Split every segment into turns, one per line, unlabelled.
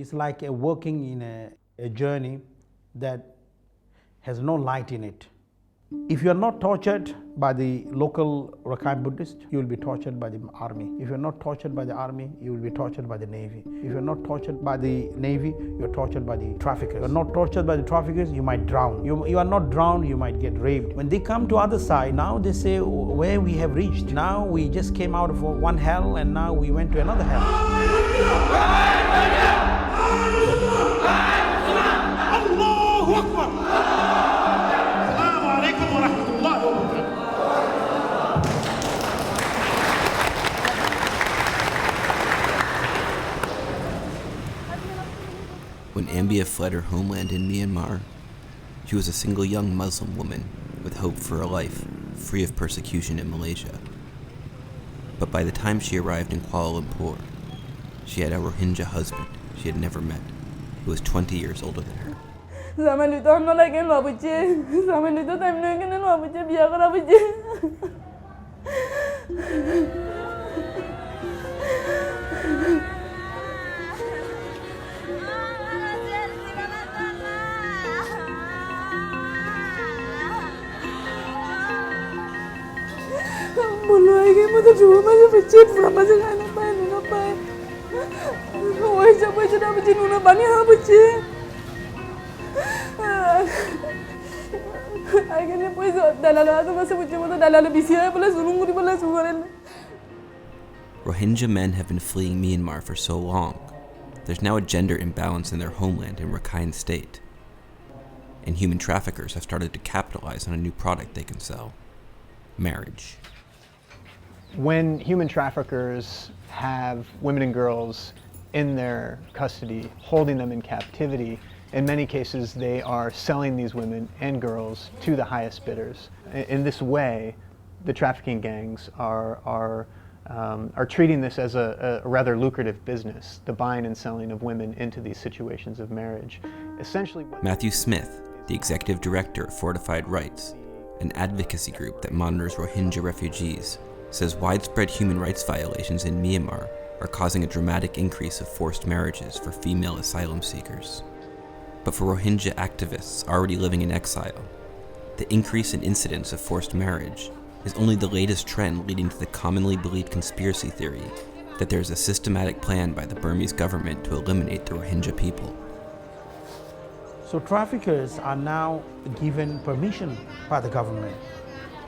It's like working in a journey that has no light in it. If you are not tortured by the local Rakhine Buddhist, you will be tortured by the army. If you're not tortured by the army, you will be tortured by the navy. If you're not tortured by the navy, you're tortured by the traffickers. If you're not tortured by the traffickers, you might drown. You are not drowned, you might get raped. When they come to other side, now they say, where we have reached. Now we just came out of one hell and now we went to another hell. Allahu Akbar!
When Ambia fled her homeland in Myanmar, she was a single young Muslim woman with hope for a life free of persecution in Malaysia. But by the time she arrived in Kuala Lumpur, she had a Rohingya husband she had never met, who was 20 years older than her. Rohingya men have been fleeing Myanmar for so long, there's now a gender imbalance in their homeland in Rakhine State. And human traffickers have started to capitalize on a new product they can sell: marriage.
When human traffickers have women and girls in their custody, holding them in captivity, in many cases they are selling these women and girls to the highest bidders. In this way, the trafficking gangs are treating this as a rather lucrative business, the buying and selling of women into these situations of marriage. Essentially,
Matthew Smith, the executive director of Fortified Rights, an advocacy group that monitors Rohingya refugees, says widespread human rights violations in Myanmar are causing a dramatic increase of forced marriages for female asylum seekers. But for Rohingya activists already living in exile, the increase in incidents of forced marriage is only the latest trend leading to the commonly believed conspiracy theory that there is a systematic plan by the Burmese government to eliminate the Rohingya people.
So traffickers are now given permission by the government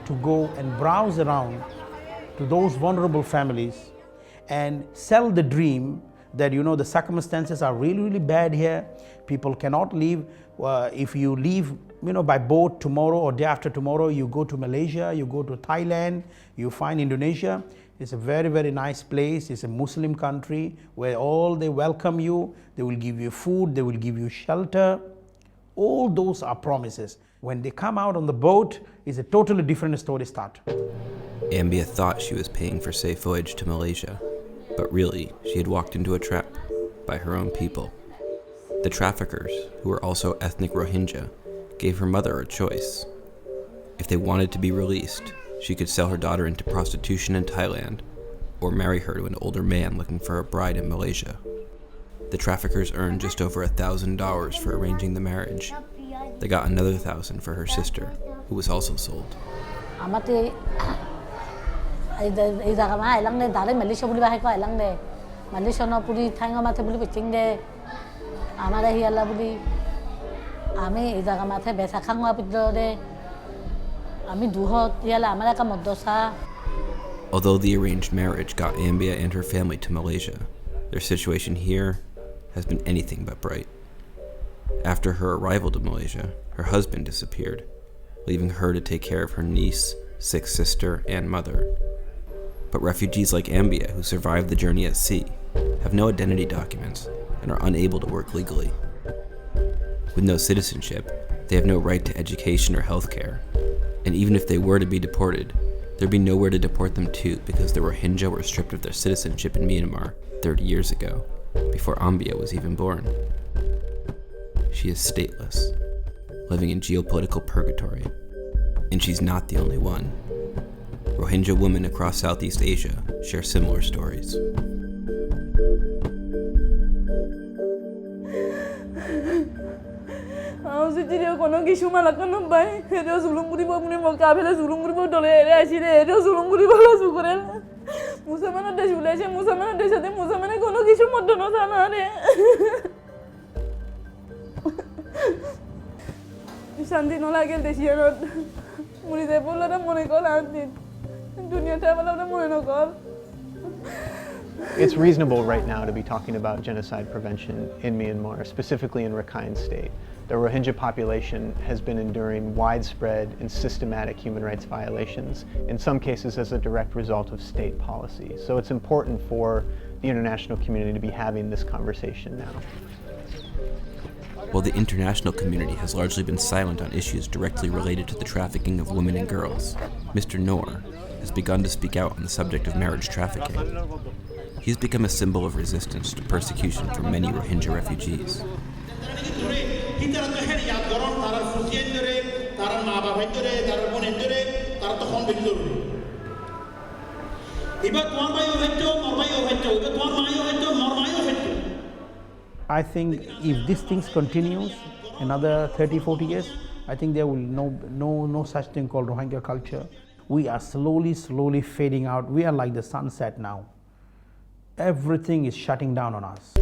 to go and browse around to those vulnerable families and sell the dream that, the circumstances are really, really bad here. People cannot leave. If you leave, by boat tomorrow or day after tomorrow, you go to Malaysia, you go to Thailand, you find Indonesia. It's a very, very nice place. It's a Muslim country where they welcome you. They will give you food. They will give you shelter. All those are promises. When they come out on the boat, it's a totally different story start.
Ambia thought she was paying for safe voyage to Malaysia, but really, she had walked into a trap by her own people. The traffickers, who were also ethnic Rohingya, gave her mother a choice. If they wanted to be released, she could sell her daughter into prostitution in Thailand, or marry her to an older man looking for a bride in Malaysia. The traffickers earned just over $1,000 for arranging the marriage. They got another $1,000 for her sister, who was also sold. Although the arranged marriage got Ambia and her family to Malaysia, their situation here has been anything but bright. After her arrival to Malaysia, her husband disappeared, leaving her to take care of her niece, sick sister, and mother. But refugees like Ambia, who survived the journey at sea, have no identity documents and are unable to work legally. With no citizenship, they have no right to education or health care, and even if they were to be deported, there'd be nowhere to deport them to because the Rohingya were stripped of their citizenship in Myanmar 30 years ago, before Ambia was even born. She is stateless, living in geopolitical purgatory, and she's not the only one. Rohingya women across Southeast Asia share similar stories.
Jirio kono gishuma lakano bai. Edo zulunguri bogni mokabele zulunguri bodole ashire edo zulunguri bola sukurel. Musamana de juleje musamana de shade musamana kono gishu modono sanare. Shanti no lagel de shiano. Muri de bola da mone kol anti. Dunia ta bala da mone no kol.
It's reasonable right now to be talking about genocide prevention in Myanmar, specifically in Rakhine State. The Rohingya population has been enduring widespread and systematic human rights violations, in some cases as a direct result of state policy. So it's important for the international community to be having this conversation now.
While the international community has largely been silent on issues directly related to the trafficking of women and girls, Mr. Noor has begun to speak out on the subject of marriage trafficking. He's become a symbol of resistance to persecution for many Rohingya refugees.
I think if these things continues another 30, 40 years, I think there will no such thing called Rohingya culture. We are slowly fading out. We are like the sunset now. Everything is shutting down on us.